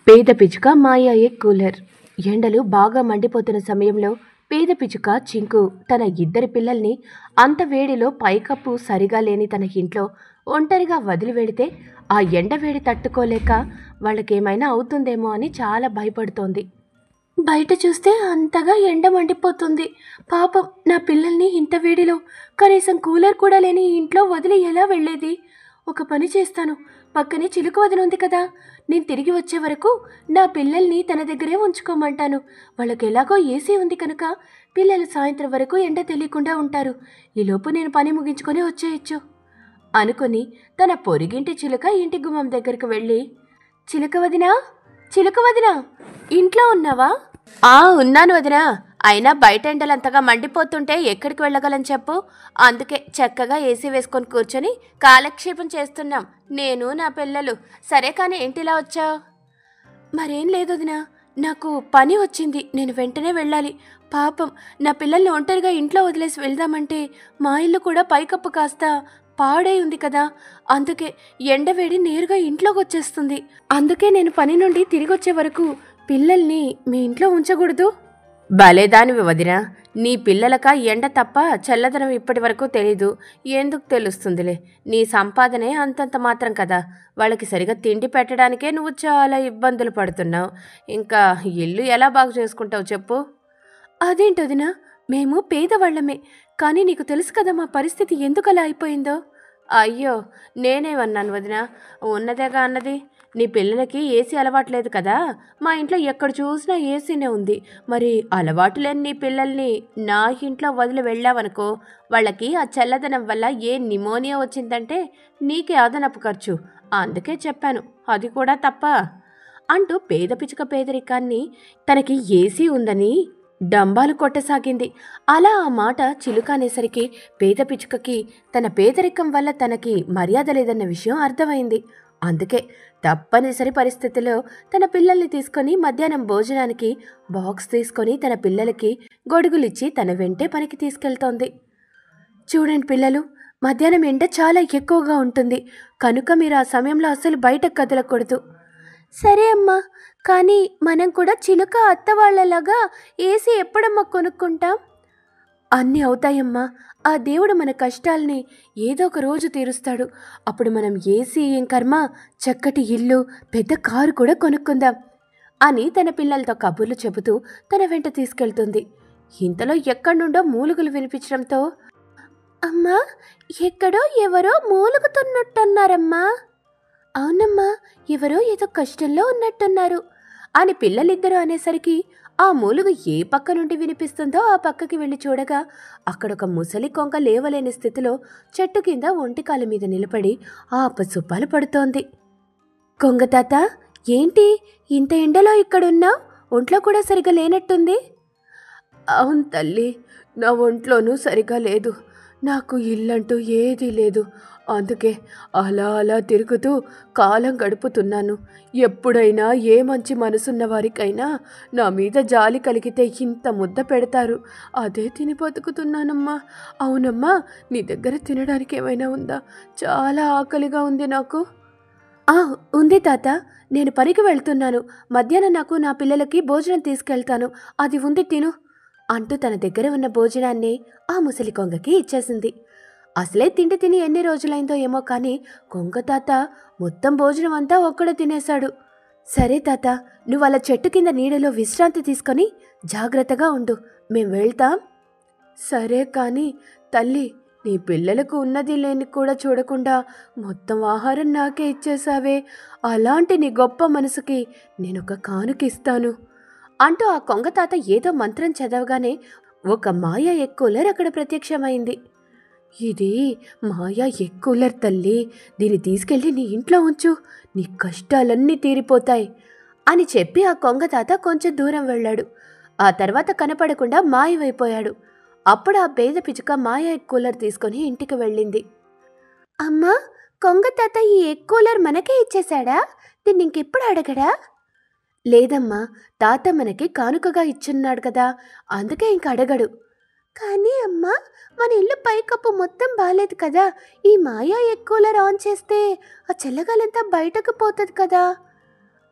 పేద పిచుక మాయయ్యే కూలర్. ఎండలు బాగా మండిపోతున్న సమయంలో పేద పిచుక చింకు తన ఇద్దరి పిల్లల్ని అంత వేడిలో పైకప్పు సరిగా లేని తన ఇంట్లో ఒంటరిగా వదిలి వెళితే ఆ ఎండ వేడి తట్టుకోలేక వాళ్ళకేమైనా అవుతుందేమో అని చాలా భయపడుతోంది. బయట చూస్తే అంతగా ఎండ మండిపోతుంది. పాపం నా పిల్లల్ని ఇంత వేడిలో కనీసం కూలర్ కూడా లేని ఇంట్లో వదిలి ఎలా వెళ్ళేది? ఒక పని చేస్తాను, పక్కనే చిలుక వదిన ఉంది కదా, నేను తిరిగి వచ్చే వరకు నా పిల్లల్ని తన దగ్గరే ఉంచుకోమంటాను. వాళ్ళకి ఎలాగో ఏసీ ఉంది కనుక పిల్లలు సాయంత్రం వరకు ఎండ తెలియకుండా ఉంటారు. ఈలోపు నేను పని ముగించుకొని వచ్చేయచ్చు అనుకుని తన పొరిగింటి చిలుక ఇంటి గుమ్మం దగ్గరికి వెళ్ళి, చిలుక వదినా, చిలుక వదినా, ఇంట్లో ఉన్నావా? ఉన్నాను వదినా. అయినా బయట ఎండలంతగా మండిపోతుంటే ఎక్కడికి వెళ్ళగలని చెప్పు. అందుకే చక్కగా ఏసీ వేసుకొని కూర్చొని కాలక్షేపం చేస్తున్నాం నేను నా పిల్లలు. సరే కానీ ఏంటిలా వచ్చావు? మరేం లేదు వదినా, నాకు పని వచ్చింది, నేను వెంటనే వెళ్ళాలి. పాపం నా పిల్లల్ని ఒంటరిగా ఇంట్లో వదిలేసి వెళ్దామంటే మా ఇల్లు కూడా పైకప్పు కాస్త పాడై ఉంది కదా, అందుకే ఎండవేడి నేరుగా ఇంట్లోకి వచ్చేస్తుంది. అందుకే నేను పని నుండి తిరిగి వచ్చే వరకు పిల్లల్ని మీ ఇంట్లో ఉంచకూడదు. భలేదానివి వదినా, నీ పిల్లలక ఎండ తప్ప చల్లదనం ఇప్పటి వరకు తెలీదు. ఎందుకు తెలుస్తుందిలే, నీ సంపాదనే అంతంత మాత్రం కదా. వాళ్ళకి సరిగా తిండి పెట్టడానికే నువ్వు చాలా ఇబ్బందులు పడుతున్నావు. ఇంకా ఇల్లు ఎలా బాగు చేసుకుంటావు చెప్పు? అదేంటి వదినా, మేము పేదవాళ్లమే, కానీ నీకు తెలుసు కదా మా పరిస్థితి ఎందుకు అలా అయిపోయిందో. అయ్యో, నేనేమన్నాను వదినా, ఉన్నదేగా అన్నది. నీ పిల్లలకి ఏసీ అలవాట్లేదు కదా, మా ఇంట్లో ఎక్కడ చూసినా ఏసీనే ఉంది. మరి అలవాటు లేని నీ పిల్లల్ని నా ఇంట్లో వదిలి వెళ్ళావనుకో, వాళ్ళకి ఆ చల్లదనం వల్ల ఏ నిమోనియా వచ్చిందంటే నీకే అదనపు ఖర్చు. అందుకే చెప్పాను, అది కూడా తప్ప అంటూ పేద పిచుక పేదరికాన్ని తనకి ఏసీ ఉందని డంబాలు కొట్టసాగింది. అలా ఆ మాట చిలుక అనేసరికి పేద పిచుకకి తన పేదరికం వల్ల తనకి మర్యాద లేదన్న విషయం అర్థమైంది. అందుకే తప్పనిసరి పరిస్థితిలో తన పిల్లల్ని తీసుకొని మధ్యాహ్నం భోజనానికి బాక్స్ తీసుకొని తన పిల్లలకి గొడుగులిచ్చి తన వెంటే పనికి తీసుకెళ్తోంది. చూడండి పిల్లలు, మధ్యాహ్నం ఎండ చాలా ఎక్కువగా ఉంటుంది కనుక మీరు ఆ సమయంలో అస్సలు బయటకు కదలకూడదు. సరే అమ్మా, కానీ మనం కూడా చిలుక అత్త వాళ్ళలాగా ఏసీ ఎప్పుడమ్మా కొనుక్కుంటాం? అన్నీ అవుతాయమ్మా, ఆ దేవుడు మన కష్టాల్ని ఏదో ఒక రోజు తీరుస్తాడు. అప్పుడు మనం ఏసీ ఏం కర్మ, చక్కటి ఇల్లు, పెద్ద కారు కూడా కొనుక్కుందాం అని తన పిల్లలతో కబుర్లు చెబుతూ తన వెంట తీసుకెళ్తుంది. ఇంతలో ఎక్కడి నుండో మూలుగులు వినిపించడంతో, అమ్మా, ఎక్కడో ఎవరో మూలుగుతున్నట్టున్నారమ్మా. అవునమ్మా, ఎవరో ఏదో కష్టంలో ఉన్నట్టున్నారు అని పిల్లలిద్దరూ అనేసరికి ఆ మూలుగు ఏ పక్క నుండి వినిపిస్తుందో ఆ పక్కకి వెళ్ళి చూడగా అక్కడొక ముసలి కొంక లేవలేని స్థితిలో చెట్టు కింద ఒంటికాల మీద నిలబడి ఆపసొప్పాలు పడుతోంది. కొంగతాత, ఏంటి ఇంత ఎండలో ఇక్కడున్నావు? ఒంట్లో కూడా సరిగా లేనట్టుంది. అవును తల్లి, నా ఒంట్లోనూ సరిగా లేదు. నాకు ఇల్లంటూ ఏదీ లేదు. అందుకే అలా అలా తిరుగుతూ కాలం గడుపుతున్నాను. ఎప్పుడైనా ఏ మంచి మనసున్న వారికైనా నా మీద జాలి కలిగితే ఇంత ముద్ద పెడతారు, అదే తిని బతుకుతున్నానమ్మా. అవునమ్మా, నీ దగ్గర తినడానికి ఏమైనా ఉందా? చాలా ఆకలిగా ఉంది నాకు. ఉంది తాత, నేను పనికి వెళ్తున్నాను. మధ్యాహ్నం నాకు నా పిల్లలకి భోజనం తీసుకెళ్తాను, అది ఉంది, తిను అంటూ తన దగ్గర ఉన్న భోజనాన్ని ఆ ముసలి కొంగకి ఇచ్చేసింది. అసలే తిండి తిని ఎన్ని రోజులైందో ఏమో కానీ కొంగ తాత మొత్తం భోజనం అంతా ఒక్కడే తినేశాడు. సరే తాత, నువ్వు అలా చెట్టు కింద నీడలో విశ్రాంతి తీసుకొని జాగ్రత్తగా ఉండు, మేం వెళ్తాం. సరే కానీ తల్లి, నీ పిల్లలకు ఉన్నది లేని కూడా చూడకుండా మొత్తం ఆహారం నాకే ఇచ్చేశావే, అలాంటి నీ గొప్ప మనసుకి నేనొక కానుకిస్తాను అంటూ ఆ కొంగతాత ఏదో మంత్రం చదవగానే ఒక మాయా ఎగ్ కూలర్ అక్కడ ప్రత్యక్షమైంది. ఇది మాయా ఎగ్ కూలర్ తల్లి, దీన్ని తీసుకెళ్ళి నీ ఇంట్లో ఉంచు, నీ కష్టాలన్నీ తీరిపోతాయి అని చెప్పి ఆ కొంగతాత కొంచెం దూరం వెళ్ళాడు. ఆ తర్వాత కనపడకుండా మాయమైపోయాడు. అప్పుడు ఆ పేద పిచుక మాయా ఎగ్ కూలర్ తీసుకొని ఇంటికి వెళ్ళింది. అమ్మా, కొంగతాత ఈ ఎగ్ కూలర్ మనకే ఇచ్చేశాడా? దీన్ని ఇంకెప్పుడు అడగడా? లేదమ్మా, తాత మనకి కానుకగా ఇచ్చున్నాడు కదా, అందుకే ఇంక అడగడు. కానీ అమ్మా, మన ఇల్లు పైకప్పు మొత్తం బాలేదు కదా, ఈ మాయా ఎగ్ కూలర్ ఆన్ చేస్తే ఆ చల్లగాలంతా బయటకు పోతుంది కదా.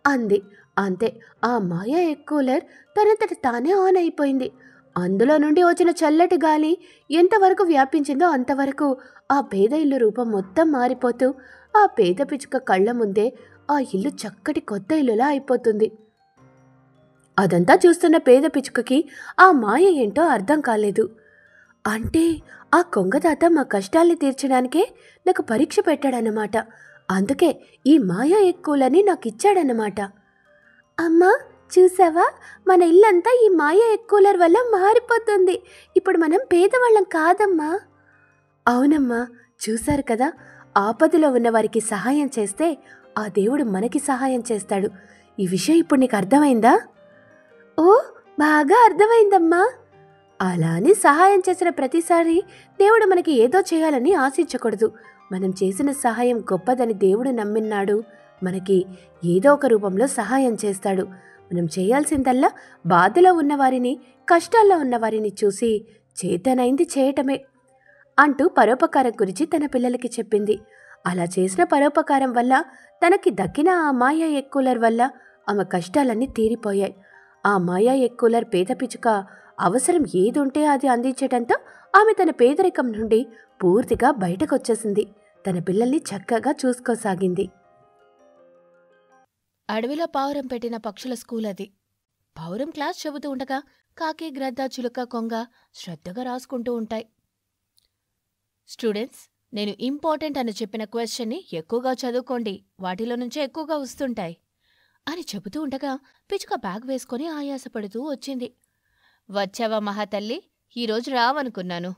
అంది. అంతే. ఆ మాయా ఎయిర్ కూలర్ తనంతట తానే ఆన్ అయిపోయింది. అందులో నుండి వచ్చిన చల్లటి గాలి ఎంతవరకు వ్యాపించిందో అంతవరకు ఆ పేద ఇల్లు రూపం మొత్తం మారిపోతూ ఆ పేద పిచ్చుక కళ్ళ ముందే ఆ ఇల్లు చక్కటి కొత్త ఇల్లులా అయిపోతుంది. అదంతా చూస్తున్న పేద పిచ్చుకకి ఆ మాయ ఏంటో అర్థం కాలేదు. అంటే ఆ కొంగదాత మా కష్టాల్ని తీర్చడానికే నాకు పరీక్ష పెట్టాడన్నమాట. అందుకే ఈ మాయా ఎయిర్ కూలర్ని నాకిచ్చాడన్నమాట. అమ్మా, చూసావా, మన ఇల్లంతా ఈ మాయా ఎయిర్ కూలర్ వల్ల మారిపోతుంది. ఇప్పుడు మనం పేదవాళ్ళం కాదమ్మా. అవునమ్మా, చూశారు కదా, ఆపదలో ఉన్న వారికి సహాయం చేస్తే ఆ దేవుడు మనకి సహాయం చేస్తాడు. ఈ విషయం ఇప్పుడు నీకు అర్థమైందా? ఓ, బాగా అర్థమైందమ్మా. అలా అని సహాయం చేసిన ప్రతిసారి దేవుడు మనకి ఏదో చేయాలని ఆశించకూడదు. మనం చేసిన సహాయం గొప్పదని దేవుడు నమ్మినాడు మనకి ఏదో ఒక రూపంలో సహాయం చేస్తాడు. మనం చేయాల్సిందల్లా బాధలో ఉన్నవారిని, కష్టాల్లో ఉన్నవారిని చూసి చేతనైంది చేయటమే అంటూ పరోపకారం గురించి తన పిల్లలకి చెప్పింది. అలా చేసిన పరోపకారం వల్ల తనకి దక్కిన ఆ మాయా ఎయిర్ కూలర్ వల్ల ఆమె కష్టాలన్నీ తీరిపోయాయి. ఆ మాయా ఎయిర్ కూలర్ పేద పిచ్చుక అవసరం ఏదుంటే అది అందించటంతో ఆమె తన పేదరికం నుండి పూర్తిగా బయటకొచ్చేసింది. తన పిల్లల్ని చక్కగా చూసుకోసాగింది. అడవిలో పావురం పెట్టిన పక్షుల స్కూల్ అది. పావురం క్లాస్ చెబుతూ ఉండగా కాకి, గ్రద్ద, చిలుక, కొంగ శ్రద్ధగా రాసుకుంటూ ఉంటాయి. స్టూడెంట్స్, నేను ఇంపార్టెంట్ అని చెప్పిన క్వశ్చన్ని ఎక్కువగా చదువుకోండి, వాటిలో నుంచే ఎక్కువగా వస్తుంటాయి అని చెబుతూ ఉండగా పిచ్చుక బ్యాగ్ వేసుకుని ఆయాసపడుతూ వచ్చింది. వచ్చావా మహాతల్లి, ఈరోజు రావనుకున్నాను.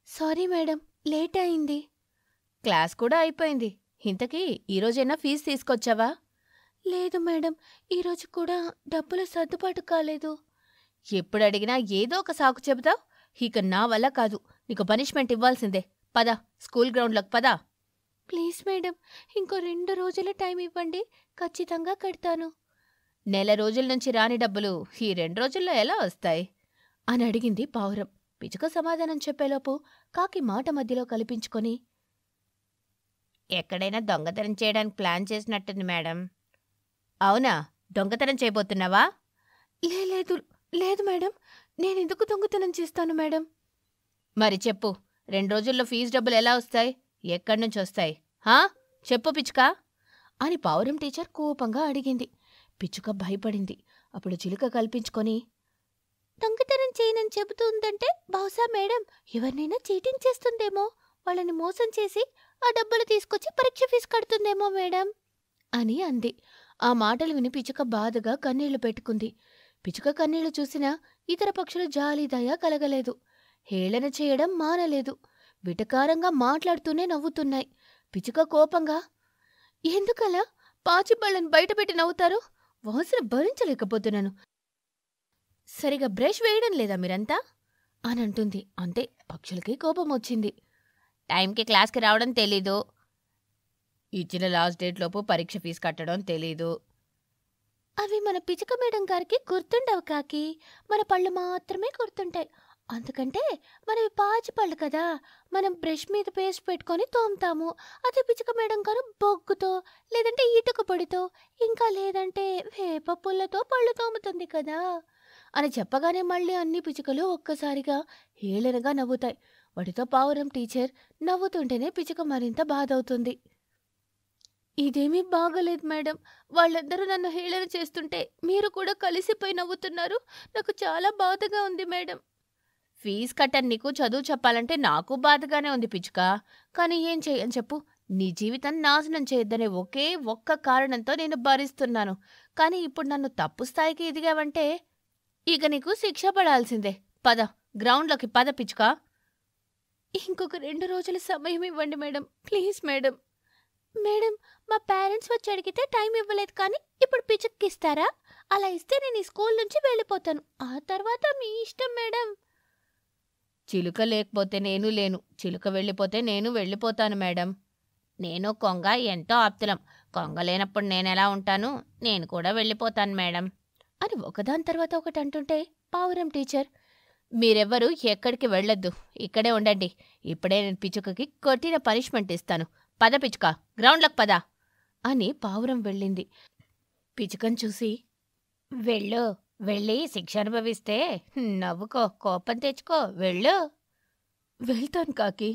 సారీ మేడం, లేట్ అయింది. క్లాస్ కూడా అయిపోయింది. ఇంతకీ ఈరోజైనా ఫీజు తీసుకొచ్చావా? లేదు మేడం, ఈరోజు కూడా డబ్బులు సర్దుబాటు కాలేదు. ఎప్పుడు అడిగినా ఏదో ఒక సాకు చెబుతావు. ఇక నా వల్ల కాదు, నీకు పనిష్మెంట్ ఇవ్వాల్సిందే. పద, స్కూల్ గ్రౌండ్లోకి పద. ప్లీజ్ మేడం, ఇంకో 2 రోజుల టైం ఇవ్వండి, ఖచ్చితంగా కడతాను. నెల రోజుల నుంచి రాని డబ్బులు ఈ 2 రోజుల్లో ఎలా వస్తాయి అని అడిగింది పావురం. పిచ్చుక సమాధానం చెప్పేలోపు కాకి మాట మధ్యలో కల్పించుకొని, ఎక్కడైనా దొంగతనం చేయడానికి ప్లాన్ చేసినట్టుంది మేడం. అవునా, దొంగతనం చేయబోతున్నావా? లేదు లేదు మేడం, నేనెందుకు దొంగతనం చేస్తాను మేడం. మరి చెప్పు, 2 రోజుల్లో ఫీజు డబ్బులు ఎలా వస్తాయి, ఎక్కడ్నుంచి వస్తాయి? చెప్పు పిచ్చుక అని పావురం టీచర్ కోపంగా అడిగింది. పిచ్చుక భయపడింది. అప్పుడు చిలుక కల్పించుకొని, దొంగతనం చేయనని చెబుతుందంటే బహుశా మేడం ఎవరినైనా చీటింగ్ చేస్తుందేమో, వాళ్ళని మోసం చేసి ఆ డబ్బులు తీసుకొచ్చి పరీక్ష ఫీజు కడుతుందేమో మేడం అని అంది. ఆ మాటలు విని పిచ్చుక బాధగా కన్నీళ్లు పెట్టుకుంది. పిచ్చుక కన్నీళ్లు చూసినా ఇతర పక్షులు జాలి దయ కలగలేదు. హేళన చేయడం మానలేదు. విటకారంగా మాట్లాడుతూనే నవ్వుతున్నాయి. పిచ్చుక కోపంగా, ఎందుకలా పాచిబళ్ళని బయటపెట్టి నవ్వుతారు? వాసన భరించలేకపోతున్నాను. సరిగా బ్రష్ వేయడం లేదా మీరంతా అని అంటుంది. అంతే, పక్షులకి కోపం వచ్చింది. టైంకి క్లాస్కి రావడం తెలీదు, ఇచ్చిన లాస్ట్ డేట్లోపు పరీక్ష ఫీజు కట్టడం తెలీదు. అవి మన పిచ్చుక మేడం గారికి గుర్తుండవు కాకి, మన పళ్ళు మాత్రమే గుర్తుంటాయి. అందుకంటే మనవి పాచి పళ్ళు కదా, మనం బ్రష్ మీద పేస్ట్ పెట్టుకొని తోముతాము. అదే పిచ్చుక మేడం గారు బొగ్గుతో, లేదంటే ఇటుక పొడితో, ఇంకా లేదంటే వేప పుల్లతో పళ్ళు తోముతుంది కదా అని చెప్పగానే మళ్ళీ అన్ని పిచ్చుకలు ఒక్కసారిగా హేళనగా నవ్వుతాయి. వాటితో పావురం టీచర్ నవ్వుతుంటేనే పిచ్చుక మరింత బాధవుతుంది. ఇదేమీ బాగలేదు మేడం, వాళ్ళందరూ నన్ను హేళన చేస్తుంటే మీరు కూడా కలిసిపోయి నవ్వుతున్నారు. నాకు చాలా బాధగా ఉంది మేడం. ఫీజు కట్టని నీకు చదువు చెప్పాలంటే నాకు బాధగానే ఉంది పిచ్చుక. కానీ ఏం చెయ్యని చెప్పు, నీ జీవితం నాశనం చేయొద్దనే ఒకే ఒక్క కారణంతో నేను భరిస్తున్నాను. కానీ ఇప్పుడు నన్ను తప్పు స్థాయికి ఎదిగావంటే ఇక నీకు శిక్ష పడాల్సిందే. పద, గ్రౌండ్లోకి పద పిచ్చుక. ఇంకొక 2 రోజుల సమయం ఇవ్వండి మేడం, ప్లీజ్ మేడం. మేడం, మా పేరెంట్స్ వచ్చి అడిగితే టైం ఇవ్వలేదు, కానీ ఇప్పుడు పిచ్చుక్కిస్తారా? అలా ఇస్తే నేను ఈ స్కూల్ నుంచి వెళ్ళిపోతాను. ఆ తర్వాత మీ ఇష్టం మేడం. చిలుక లేకపోతే నేను లేను, చిలుక వెళ్ళిపోతే నేను వెళ్ళిపోతాను మేడం. నేను కొంగ ఎంతో ఆప్తులం, కొంగ లేనప్పుడు నేనెలా ఉంటాను? నేను కూడా వెళ్ళిపోతాను మేడం అని ఒకదాని తర్వాత ఒకటి అంటుంటే పావురం టీచర్, మీరెవ్వరూ ఎక్కడికి వెళ్ళొద్దు, ఇక్కడే ఉండండి. ఇప్పుడే నేను పిచ్చుకకి కొట్టిన పనిష్మెంట్ ఇస్తాను. పద పిచ్చుక, గ్రౌండ్లకు పద అని పావురం వెళ్ళింది. పిచ్చుకని చూసి, వెళ్ళు, వెళ్ళి శిక్ష అనుభవిస్తే నవ్వుకో, కోపం తెచ్చుకో, వెళ్ళు. వెళ్తాను కాకి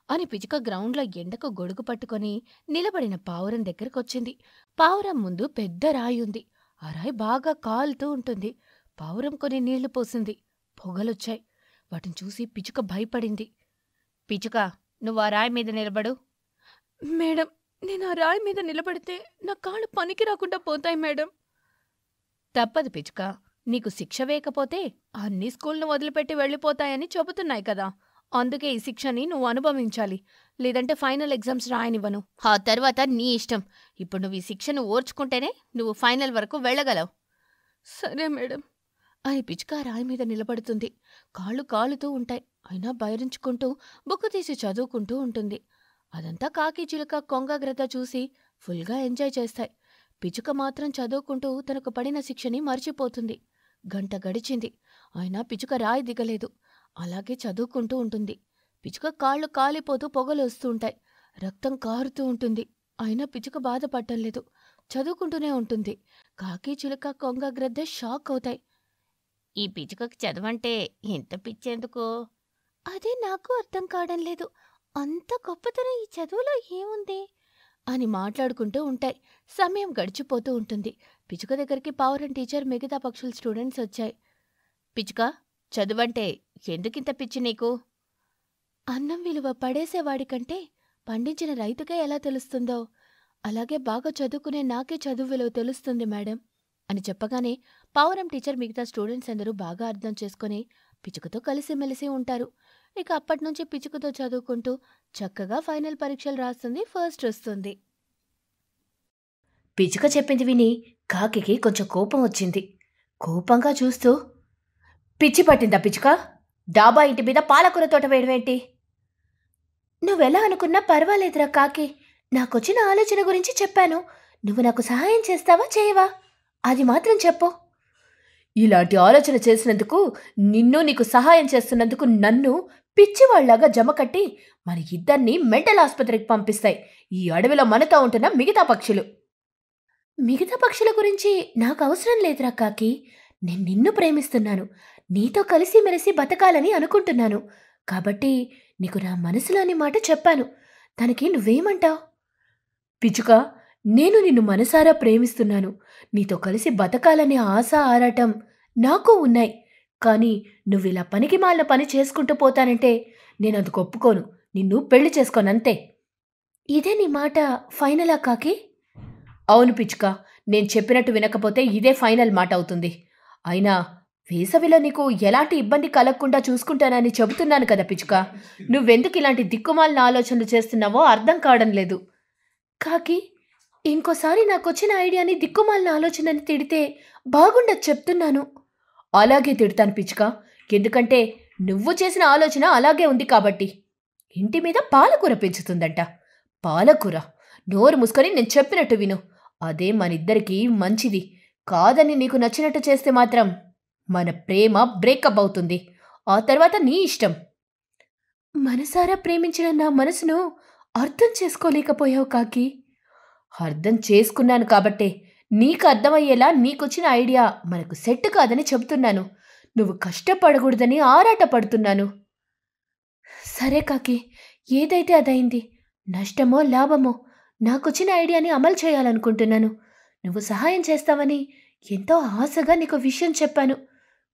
అని పిచ్చుక గ్రౌండ్లో ఎండకు గొడుగు పట్టుకొని నిలబడిన పావురం దగ్గరకొచ్చింది. పావురం ముందు పెద్ద రాయి ఉంది. ఆ రాయి బాగా కాలుతూ ఉంటుంది. పావురం కొన్ని నీళ్లు పోసింది. పొగలొచ్చాయి. వాటిని చూసి పిచ్చుక భయపడింది. పిచ్చుక, నువ్వు ఆ రాయి మీద నిలబడు. మేడం, నేను ఆ రాయి మీద నిలబడితే నా కాళ్ళు పనికి రాకుండా పోతాయి మేడం. తప్పదు పిచ్చుక, నీకు శిక్ష వేయకపోతే అన్ని స్కూల్ను వదిలిపెట్టి వెళ్ళిపోతాయని చెబుతున్నాయి కదా. అందుకే ఈ శిక్షని నువ్వు అనుభవించాలి. లేదంటే ఫైనల్ ఎగ్జామ్స్ రాయనివ్వను. ఆ తర్వాత నీ ఇష్టం. ఇప్పుడు నువ్వు ఈ శిక్షను ఓర్చుకుంటేనే నువ్వు ఫైనల్ వరకు వెళ్ళగలవు. సరే మేడం అని పిచ్చుక రాయి మీద నిలబడుతుంది. కాళ్ళు కాలుతూ ఉంటాయి. అయినా బయరించుకుంటూ బుక్కు తీసి చదువుకుంటూ ఉంటుంది. అదంతా కాకి, చిలుక, కొంగ, గ్రద్ద చూసి ఫుల్గా ఎంజాయ్ చేస్తాయి. పిచ్చుక మాత్రం చదువుకుంటూ తనకు పడిన శిక్షని మర్చిపోతుంది. గంట గడిచింది. అయినా పిచ్చుక రాయి దిగలేదు. అలాగే చదువుకుంటూ ఉంటుంది. పిచ్చుక కాళ్ళు కాలిపోతూ పొగలు వస్తూ ఉంటాయి. రక్తం కారుతూ ఉంటుంది. అయినా పిచ్చుక బాధపడటం లేదు. చదువుకుంటూనే ఉంటుంది. కాకి, చిలుక, కొంగ, గ్రద్ద షాక్ అవుతాయి. ఈ పిచ్చుకకి చదవంటే ఎంత పిచ్చేందుకు? అదే నాకు అర్థం కావడం లేదు. అంత గొప్పతనం ఈ చదువులో ఏముంది అని మాట్లాడుకుంటూ ఉంటాయి. సమయం గడిచిపోతూ ఉంటుంది. పిచ్చుక దగ్గరికి పావురం టీచర్, మిగతా పక్షుల స్టూడెంట్స్ వచ్చాయి. పిచ్చుక, చదువంటే ఎందుకింత పిచ్చి నీకు? అన్నం విలువ పడేసేవాడికంటే పండించిన రైతుకే ఎలా తెలుస్తుందో అలాగే బాగా చదువుకునే నాకే చదువు విలువ తెలుస్తుంది మేడం అని చెప్పగానే పావురం టీచర్, మిగతా స్టూడెంట్స్ అందరూ బాగా అర్థం చేసుకుని పిచ్చుకతో కలిసిమెలిసి ఉంటారు. ఇక అప్పటినుంచి పిచ్చుకతో చదువుకుంటూ చక్కగా ఫైనల్ పరీక్షలు రాస్తుంది, ఫస్ట్ వస్తుంది. పిచ్చుక చెప్పింది విని కాకికి కొంచెం కోపం వచ్చింది. కోపంగా చూస్తూ, పిచ్చి పట్టిందా పిచ్చుక? డాబా ఇంటి మీద పాలకూర తోట వేయడమేంటి? నువ్వెలా అనుకున్నా పర్వాలేదురా కాకి. నాకొచ్చిన ఆలోచన గురించి చెప్పాను. నువ్వు నాకు సహాయం చేస్తావా చేయవా? అది మాత్రం చెప్పు. ఇలాంటి ఆలోచన చేసినందుకు, నిన్ను నీకు సహాయం చేస్తున్నందుకు నన్ను పిచ్చివాళ్లాగా జమకట్టి మన ఇద్దరిని మెంటల్ ఆసుపత్రికి పంపిస్తాయి ఈ అడవిలో మనతో ఉంటున్న మిగతా పక్షులు. మిగతా పక్షుల గురించి నాకు అవసరం లేదురా కాకి. నేను నిన్ను ప్రేమిస్తున్నాను. నీతో కలిసిమెలిసి బతకాలని అనుకుంటున్నాను. కాబట్టి నీకు నా మనసులోని మాట చెప్పాను. తనకి నువ్వేమంటావు? పిచ్చుక, నేను నిన్ను మనసారా ప్రేమిస్తున్నాను. నీతో కలిసి బతకాలనే ఆశ, ఆరాటం నాకు ఉన్నాయి. కానీ నువ్విలా పనికిమాలిన పని చేసుకుంటూ పోతానంటే నేను అందుకు ఒప్పుకోను. నిన్ను పెళ్లి చేసుకోనంతే. ఇదే నీ మాట ఫైనలా కాకి? అవును పిచ్చుక, నేను చెప్పినట్టు వినకపోతే ఇదే ఫైనల్ మాట అవుతుంది. అయినా వేసవిలో నీకు ఎలాంటి ఇబ్బంది కలగకుండా చూసుకుంటానని చెబుతున్నాను కదా పిచ్చుక. నువ్వెందుకు ఇలాంటి దిక్కుమాలిన ఆలోచనలు చేస్తున్నావో అర్థం కావడం లేదు. కాకి, ఇంకోసారి నాకొచ్చిన ఐడియాని దిక్కుమాలిన ఆలోచనని తిడితే బాగుండదు చెప్తున్నాను. అలాగే తిడతాను పిచ్చుక. ఎందుకంటే నువ్వు చేసిన ఆలోచన అలాగే ఉంది కాబట్టి. ఇంటి మీద పాలకూర పెంచుతుందంట. పాలకూర? నోరు మూసుకొని నేను చెప్పినట్టు విను. అదే మనిద్దరికీ మంచిది. కాదని నీకు నచ్చినట్టు చేస్తే మాత్రం మన ప్రేమ బ్రేకప్ అవుతుంది. ఆ తర్వాత నీ ఇష్టం. మనసారా ప్రేమించిన నా మనసును అర్థం చేసుకోలేకపోయావు కాకి. అర్థం చేసుకున్నాను కాబట్టే నీకు అర్థమయ్యేలా నీకొచ్చిన ఐడియా మనకు సెట్ కాదని చెబుతున్నాను. నువ్వు కష్టపడకూడదని ఆరాటపడుతున్నాను. సరే కాకి, ఏదైతే అదైంది. నష్టమో లాభమో నాకొచ్చిన ఐడియాని అమలు చేయాలనుకుంటున్నాను. నువ్వు సహాయం చేస్తావని ఎంతో ఆశగా నీకు విషయం చెప్పాను.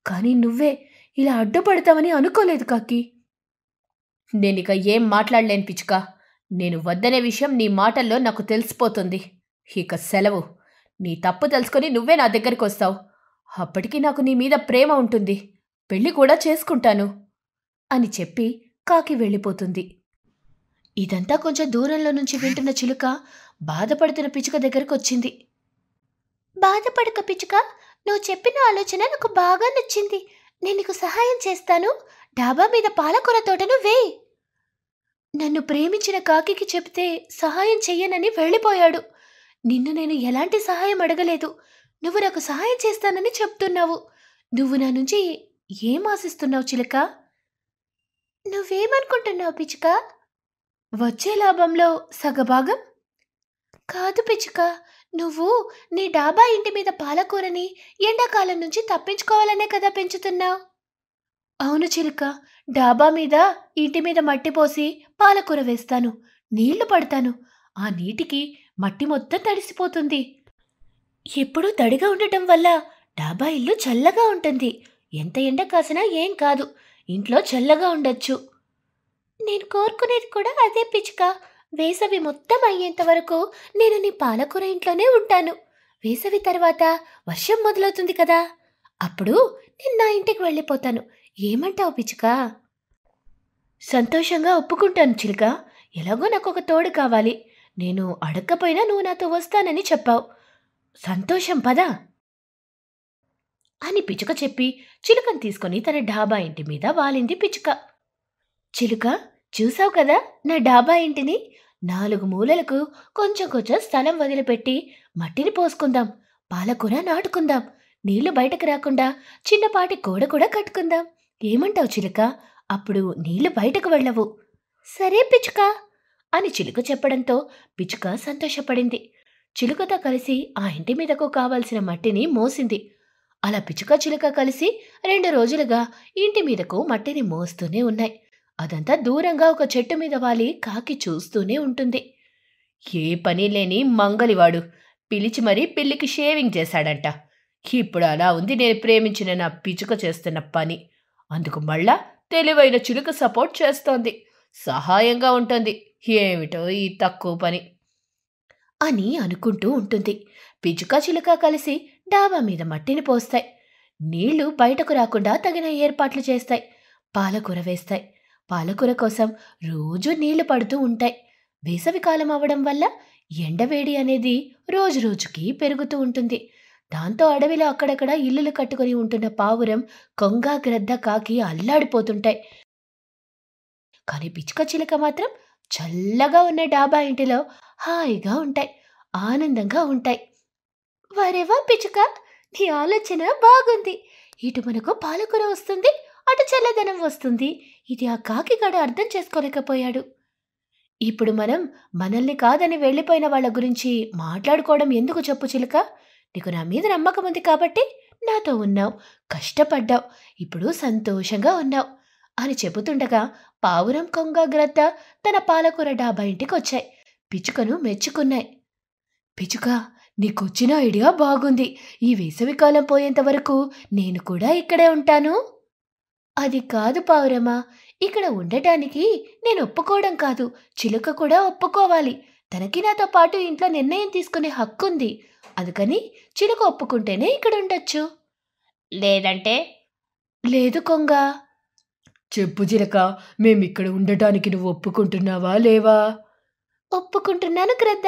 కానీ నువ్వే ఇలా అడ్డుపడతావని అనుకోలేదు కాకి. నేనిక ఏం మాట్లాడలేను పిచ్చుక. నేను వద్దనే విషయం నీ మాటల్లో నాకు తెలిసిపోతుంది. ఇక సెలవు. నీ తప్పు తెలుసుకొని నువ్వే నా దగ్గరికి వస్తావు. అప్పటికి నాకు నీ మీద ప్రేమ ఉంటుంది. పెళ్లి కూడా చేసుకుంటాను అని చెప్పి కాకి వెళ్ళిపోతుంది. ఇదంతా కొంచెం దూరంలో నుంచి వింటున్న చిలుక బాధపడుతున్న పిచ్చుక దగ్గరకు వచ్చింది. బాధపడక పిచ్చుక, నువ్వు చెప్పిన ఆలోచన నాకు బాగా నచ్చింది. నేను నీకు సహాయం చేస్తాను. డాబా మీద పాలకూర తోటను వేయి. నన్ను ప్రేమించిన కాకికి చెప్తే సహాయం చెయ్యనని వెళ్ళిపోయాడు. నిన్ను నేను ఎలాంటి సహాయం అడగలేదు. నువ్వు నాకు సహాయం చేస్తానని చెప్తున్నావు. నువ్వు నా నుంచి ఏం ఆశిస్తున్నావు చిలుక? నువ్వేమనుకుంటున్నావు పిచ్చుక? వచ్చే లాభంలో సగభాగం? కాదు పిచ్చుక, నువ్వు నీ డాబా ఇంటి మీద పాలకూరని ఎండాకాలం నుంచి తప్పించుకోవాలనే కదా పెంచుతున్నావు. అవును చిలుక, డాబా మీద ఇంటి మీద మట్టి పోసి పాలకూర వేస్తాను, నీళ్లు పడతాను. ఆ నీటికి మట్టి మొత్తం తడిసిపోతుంది. ఎప్పుడూ తడిగా ఉండటం వల్ల డాబా ఇల్లు చల్లగా ఉంటుంది. ఎంత ఎండ కాసినా ఏం కాదు, ఇంట్లో చల్లగా ఉండొచ్చు. నేను కోరుకునేది కూడా అదే పిచ్చుక. వేసవి మొత్తం అయ్యేంత వరకు నేను నీ పాలకూర ఇంట్లోనే ఉంటాను. వేసవి తర్వాత వర్షం మొదలవుతుంది కదా, అప్పుడు నేను నా ఇంటికి వెళ్ళిపోతాను. ఏమంటావు పిచ్చుక? సంతోషంగా ఒప్పుకుంటాను చిలుక. ఎలాగో నాకు ఒక తోడు కావాలి. నేను అడగకపోయినా నువ్వు నాతో వస్తానని చెప్పావు. సంతోషం పదా అని పిచ్చుక చెప్పి చిలుకను తీసుకొని తన డాబా ఇంటి మీద వాలింది పిచ్చుక. చిలుక, చూసావు కదా నా డాబా ఇంటిని? 4 మూలలకు కొంచెం కొంచెం స్థలం వదిలిపెట్టి మట్టిని పోసుకుందాం, పాలకూర నాటుకుందాం, నీళ్లు బయటకు రాకుండా చిన్నపాటి గోడ కూడా కట్టుకుందాం. ఏమంటావు చిలుక? అప్పుడు నీళ్లు బయటకు వెళ్ళవు. సరే పిచ్చుక అని చిలుక చెప్పడంతో పిచ్చుక సంతోషపడింది. చిలుకతో కలిసి ఆ ఇంటి మీదకు కావాల్సిన మట్టిని మోసింది. అలా పిచ్చుక చిలుక కలిసి 2 రోజులుగా ఇంటి మీదకు మట్టిని మోస్తూనే ఉన్నాయి. అదంతా దూరంగా ఒక చెట్టు మీద వాలి కాకి చూస్తూనే ఉంటుంది. ఏ పని లేని మంగలివాడు పిలిచి మరీ పిల్లికి షేవింగ్ చేశాడంట. ఇప్పుడు అలా ఉంది నేను ప్రేమించిన నా పిచ్చుక చేస్తున్న పని. అందుకు మళ్ళా తెలివైన చిలుక సపోర్ట్ చేస్తోంది, సహాయంగా ఉంటుంది. ఏమిటో ఈ తక్కువ పని అని అనుకుంటూ ఉంటుంది. పిచ్చుక చిలుక కలిసి డాబా మీద మట్టిని పోస్తాయి, నీళ్లు బయటకు రాకుండా తగిన ఏర్పాట్లు చేస్తాయి, పాలకూర వేస్తాయి. పాలకూర కోసం రోజూ నీళ్లు పడుతూ ఉంటాయి. వేసవికాలం అవడం వల్ల ఎండవేడి అనేది రోజురోజుకి పెరుగుతూ ఉంటుంది. దాంతో అడవిలో అక్కడక్కడ ఇల్లులు కట్టుకుని ఉంటున్న పావురం, కొంగ, గ్రద్ద, కాకి అల్లాడిపోతుంటాయి. కానీ పిచ్చుక చిలుక మాత్రం చల్లగా ఉన్న డాబా ఇంటిలో హాయిగా ఉంటాయి, ఆనందంగా ఉంటాయి. వరేవా పిచ్చుక, నీ ఆలోచన బాగుంది. ఇటు మనకు పాలకూర వస్తుంది, అటు చల్లదనం వస్తుంది. ఇది ఆ కాకిగాడు అర్థం చేసుకోలేకపోయాడు. ఇప్పుడు మనం మనల్ని కాదని వెళ్ళిపోయిన వాళ్ళ గురించి మాట్లాడుకోవడం ఎందుకు చెప్పు చిలుక? నీకు నా మీద నమ్మకం ఉంది కాబట్టి నాతో ఉన్నావు, కష్టపడ్డావు, ఇప్పుడు సంతోషంగా ఉన్నావు అని చెబుతుండగా పావురం, కొంగ, గ్రద్ద తన పాలకూర డాబా ఇంటికి వచ్చాయి. పిచ్చుకను మెచ్చుకున్నాయి. పిచ్చుక, నీకొచ్చిన ఐడియా బాగుంది. ఈ వేసవికాలం పోయేంత వరకు నేను కూడా ఇక్కడే ఉంటాను. అది కాదు పావురమా, ఇక్కడ ఉండటానికి నేను ఒప్పుకోవడం కాదు, చిలుక కూడా ఒప్పుకోవాలి. తనకి నాతో పాటు ఇంట్లో నిర్ణయం తీసుకునే హక్కుంది. అందుకని చిలుక ఒప్పుకుంటేనే ఇక్కడ ఉండొచ్చు. లేదంటే? లేదు కొంగ. చెప్పు చిలక, మేమిక్కడ ఉండటానికి నువ్వు ఒప్పుకుంటున్నావా లేవా? ఒప్పుకుంటున్నాను గ్రద్ద.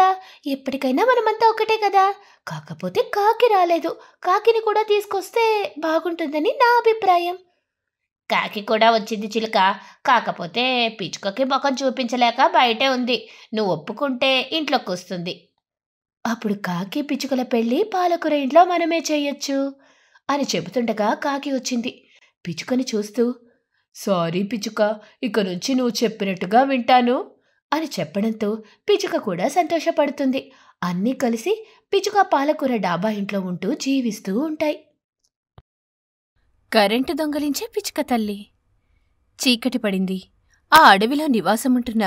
ఎప్పటికైనా మనమంతా ఒకటే కదా. కాకపోతే కాకి రాలేదు. కాకిని కూడా తీసుకొస్తే బాగుంటుందని నా అభిప్రాయం. కాకి కూడా వచ్చింది చిలుక, కాకపోతే పిచ్చుకకి ముఖం చూపించలేక బయటే ఉంది. నువ్వు ఒప్పుకుంటే ఇంట్లోకి వస్తుంది. అప్పుడు కాకి పిచ్చుకల పెళ్ళి పాలకూర ఇంట్లో మనమే చెయ్యొచ్చు అని చెబుతుండగా కాకి వచ్చింది. పిచ్చుకని చూస్తూ, సారీ పిచ్చుక, ఇక నుంచి నువ్వు చెప్పినట్టుగా వింటాను అని చెప్పడంతో పిచ్చుక కూడా సంతోషపడుతుంది. అన్నీ కలిసి పిచ్చుక పాలకూర డాబా ఇంట్లో ఉంటూ జీవిస్తూ ఉంటాయి. కరెంటు దొంగలించే పిచ్చుక తల్లి. చీకటి పడింది. ఆ అడవిలో నివాసముంటున్న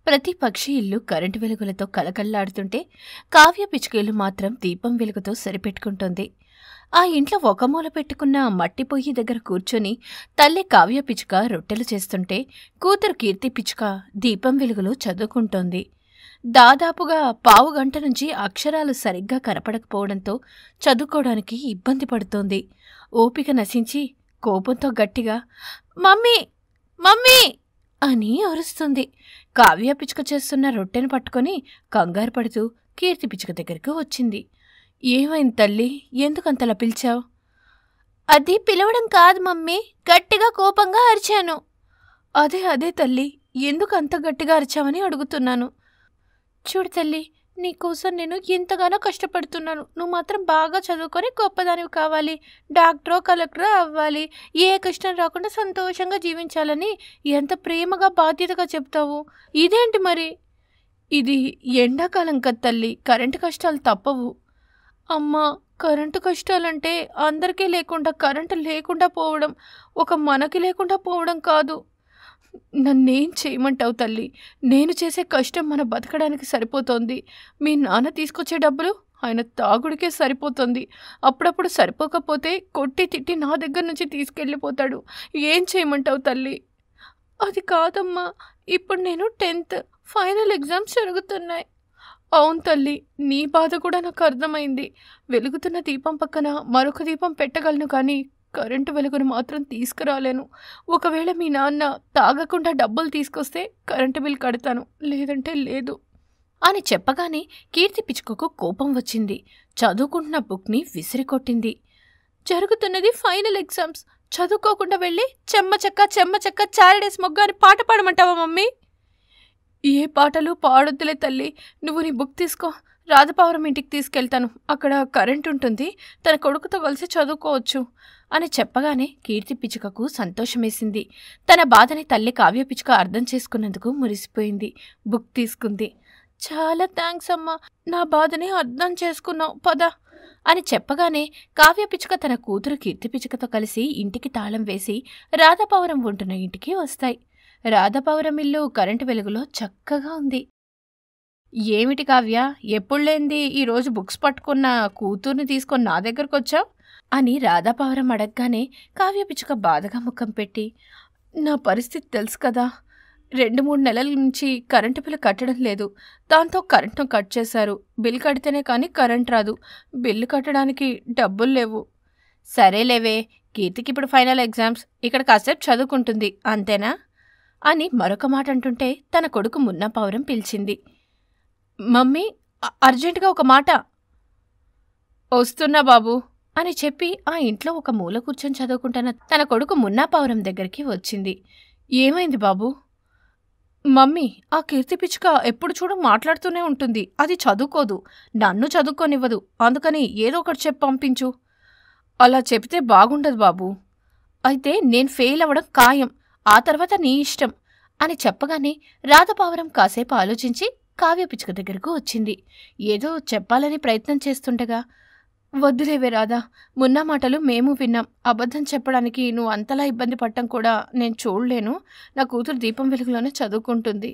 ప్రతి పక్షి ఇల్లు కరెంటు వెలుగులతో కలకల్లాడుతుంటే కావ్య పిచ్చుక ఇల్లు మాత్రం దీపం వెలుగుతో సరిపెట్టుకుంటోంది. ఆ ఇంట్లో ఒక మూల పెట్టుకున్న మట్టి పొయ్యి దగ్గర కూర్చొని తల్లి కావ్య పిచ్చుక రొట్టెలు చేస్తుంటే కూతురు కీర్తి పిచ్చుక దీపం వెలుగులో చదువుకుంటోంది. దాదాపుగా పావుగంట నుంచి అక్షరాలు సరిగ్గా కనపడకపోవడంతో చదువుకోవడానికి ఇబ్బంది పడుతోంది. ఓపిక నశించి కోపంతో గట్టిగా మమ్మీ మమ్మీ అని అరుస్తుంది. కావ్య పిచ్చుక చేస్తున్న రొట్టెను పట్టుకొని కంగారు పడుతూ కీర్తి పిచ్చుక దగ్గరకు వచ్చింది. ఏమైంది తల్లి, ఎందుకంతలా పిలిచావు? అది పిలవడం కాదు మమ్మీ, గట్టిగా కోపంగా అరిచాను. అదే తల్లి, ఎందుకు అంత గట్టిగా అరిచావని అడుగుతున్నాను. చూడు తల్లి, నీకోసం నేను ఎంతగానో కష్టపడుతున్నాను. నువ్వు మాత్రం బాగా చదువుకొని గొప్పదానివి కావాలి, డాక్టరో కలెక్టరో అవ్వాలి, ఏ కష్టం రాకుండా సంతోషంగా జీవించాలని ఎంత ప్రేమగా బాధ్యతగా చెప్తావు. ఇదేంటి మరి? ఇది ఎండాకాలం కదా తల్లి, కరెంటు కష్టాలు తప్పవు. అమ్మా, కరెంటు కష్టాలంటే అందరికీ లేకుండా కరెంటు లేకుండా పోవడం, ఒక మనకి లేకుండా పోవడం కాదు. నన్నేం చేయమంటావు తల్లి? నేను చేసే కష్టం మన బతకడానికి సరిపోతోంది. మీ నాన్న తీసుకొచ్చే డబ్బులు ఆయన తాగుడికే సరిపోతుంది. అప్పుడప్పుడు సరిపోకపోతే కొట్టి తిట్టి నా దగ్గర నుంచి తీసుకెళ్ళిపోతాడు. ఏం చేయమంటావు తల్లి? అది కాదమ్మా, ఇప్పుడు నేను 10th ఫైనల్ ఎగ్జామ్స్ జరుగుతున్నాయి. అవును తల్లి, నీ బాధ కూడా నాకు అర్థమైంది. వెలుగుతున్న దీపం పక్కన మరొక దీపం పెట్టగలను, కానీ కరెంటు వెలుగును మాత్రం తీసుకురాలేను. ఒకవేళ మీ నాన్న తాగకుండా డబ్బులు తీసుకొస్తే కరెంటు బిల్ కడతాను, లేదంటే లేదు అని చెప్పగానే కీర్తి పిచ్చుకకు కోపం వచ్చింది. చదువుకుంటున్న బుక్ని విసిరికొట్టింది. జరుగుతున్నది ఫైనల్ ఎగ్జామ్స్. చదువుకోకుండా వెళ్ళి చెమ్మ చెక్క చారడేసి మొగ్గ అని పాట పాడమంటావా మమ్మీ? ఏ పాటలు పాడొద్దులే తల్లి. నువ్వు నీ బుక్ తీసుకో, రాధపావరం ఇంటికి తీసుకెళ్తాను. అక్కడ కరెంట్ ఉంటుంది, తన కొడుకుతో కలిసి చదువుకోవచ్చు అని చెప్పగానే కీర్తి పిచ్చుకకు సంతోషమేసింది. తన బాధని తల్లి కావ్య పిచ్చుక అర్థం చేసుకున్నందుకు మురిసిపోయింది. బుక్ తీసుకుంది. చాలా థ్యాంక్స్ అమ్మా, నా బాధని అర్థం చేసుకున్నావు, పద అని చెప్పగానే కావ్య పిచ్చుక తన కూతురు కీర్తి పిచ్చుకతో కలిసి ఇంటికి తాళం వేసి రాధపావరం ఉంటున్న ఇంటికి వస్తాయి. రాధపావరం ఇల్లు కరెంటు వెలుగులో చక్కగా ఉంది. ఏమిటి కావ్య, ఎప్పుడు లేంది ఈరోజు బుక్స్ పట్టుకున్న కూతుర్ని తీసుకొని నా దగ్గరకొచ్చావు అని రాధపావరం అడగగానే కావ్య పిచ్చుక బాధగా ముఖం పెట్టి, నా పరిస్థితి తెలుసు కదా, 2-3 నెలల నుంచి కరెంటు బిల్లు కట్టడం లేదు. దాంతో కరెంటును కట్ చేశారు. బిల్ కడితేనే కానీ కరెంట్ రాదు. బిల్లు కట్టడానికి డబ్బులు లేవు. సరేలేవే, కీర్తికి ఇప్పుడు ఫైనల్ ఎగ్జామ్స్, ఇక్కడ కాసేపు చదువుకుంటుంది అంతేనా అని మరొక మాట అంటుంటే తన కొడుకు మున్నాపావురం పిలిచింది. మమ్మీ, అర్జెంటుగా ఒక మాట. వస్తున్నా బాబు అని చెప్పి ఆ ఇంట్లో ఒక మూల కూర్చొని చదువుకుంటున్న తన కొడుకు మున్నాపావురం దగ్గరికి వచ్చింది. ఏమైంది బాబు? మమ్మీ, ఆ కీర్తి పిచ్చుక ఎప్పుడు చూడు మాట్లాడుతూనే ఉంటుంది. అది చదువుకోదు, నన్ను చదువుకోనివ్వదు. అందుకని ఏదో ఒకటి చెప్పి పంపించు. అలా చెబితే బాగుండదు బాబు. అయితే నేను ఫెయిల్ అవ్వడం ఖాయం, ఆ తర్వాత నీ ఇష్టం అని చెప్పగానే రాధపావురం కాసేపు ఆలోచించి కావ్య పిచ్చుక దగ్గరకు వచ్చింది. ఏదో చెప్పాలని ప్రయత్నం చేస్తుండగా, వద్దులేవే రాధా, మున్నా మాటలు మేము విన్నాం. అబద్ధం చెప్పడానికి నువ్వు అంతలా ఇబ్బంది పడటం కూడా నేను చూడలేను. నా కూతురు దీపం వెలుగులోనే చదువుకుంటుంది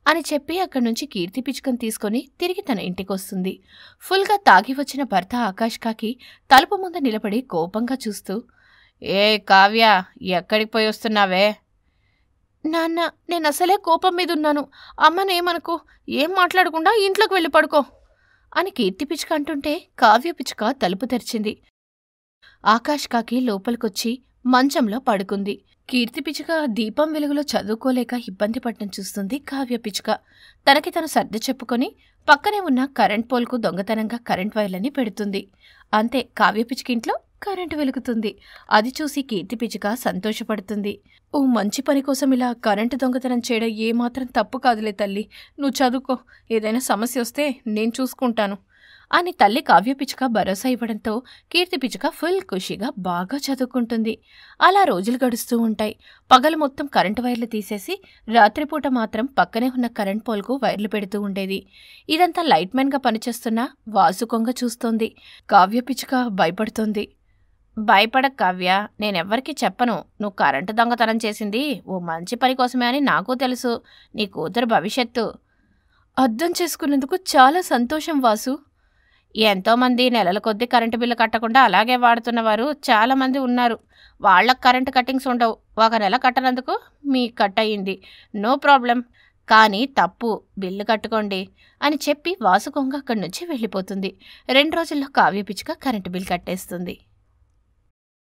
అని చెప్పి అక్కడి నుంచి కీర్తి పిచ్చుకను తీసుకొని తిరిగి తన ఇంటికొస్తుంది. ఫుల్గా తాగి వచ్చిన భర్త ఆకాష్ కాకి తలుపు ముందు నిలబడి కోపంగా చూస్తూ, ఏ కావ్య, ఎక్కడికి పోయి వస్తున్నావే? నాన్న, నేను అసలే కోపం మీద ఉన్నాను. అమ్మనేమనుకో, ఏం మాట్లాడకుండా ఇంట్లోకి వెళ్ళి పడుకో అని కీర్తి పిచ్చుక అంటుంటే కావ్య పిచ్చుక తలుపు తెరిచింది. ఆకాష్ కాకి లోపలికొచ్చి మంచంలో పడుకుంది. కీర్తి పిచ్చుక దీపం వెలుగులో చదువుకోలేక ఇబ్బంది పడటం చూస్తుంది కావ్య పిచ్చుక. తనకి తను సర్ది చెప్పుకొని పక్కనే ఉన్న కరెంట్ పోల్కు దొంగతనంగా కరెంట్ వైర్లని పెడుతుంది. అంతే, కావ్య పిచ్చుకింట్లో కరెంటు వెలుగుతుంది. అది చూసి కీర్తి పిచ్చుక సంతోషపడుతుంది. ఓ మంచి పని కోసం ఇలా కరెంటు దొంగతనం చేయడం ఏమాత్రం తప్పు కాదులే తల్లి. నువ్వు చదువుకో, ఏదైనా సమస్య వస్తే నేను చూసుకుంటాను అని తల్లి కావ్య పిచ్చుక భరోసా ఇవ్వడంతో కీర్తి పిచ్చుక ఫుల్ ఖుషిగా బాగా చదువుకుంటుంది. అలా రోజులు గడుస్తూ ఉంటాయి. పగలు మొత్తం కరెంటు వైర్లు తీసేసి రాత్రిపూట మాత్రం పక్కనే ఉన్న కరెంట్ పోల్కు వైర్లు పెడుతూ ఉండేది. ఇదంతా లైట్మెన్గా పనిచేస్తున్న వాసు కొంగ చూస్తోంది. కావ్య పిచ్చుక భయపడుతోంది. భయపడక కావ్య, నేనెవ్వరికీ చెప్పను. నువ్వు కరెంటు దొంగతనం చేసింది ఓ మంచి పని కోసమే అని నాకు తెలుసు. నీ కూతురు భవిష్యత్తు. అర్థం చేసుకున్నందుకు చాలా సంతోషం వాసు. ఎంతోమంది నెలల కొద్దీ కరెంటు బిల్లు కట్టకుండా అలాగే వాడుతున్నవారు చాలామంది ఉన్నారు. వాళ్లకు కరెంటు కట్టింగ్స్ ఉండవు. 1 నెల కట్టనందుకు మీకు కట్ అయ్యింది, నో ప్రాబ్లం. కానీ తప్పు, బిల్లు కట్టుకోండి అని చెప్పి వాసు కొంగ అక్కడి నుంచి వెళ్ళిపోతుంది. 2 రోజుల్లో కావ్య పిచ్చుక కరెంటు బిల్ కట్టేస్తుంది.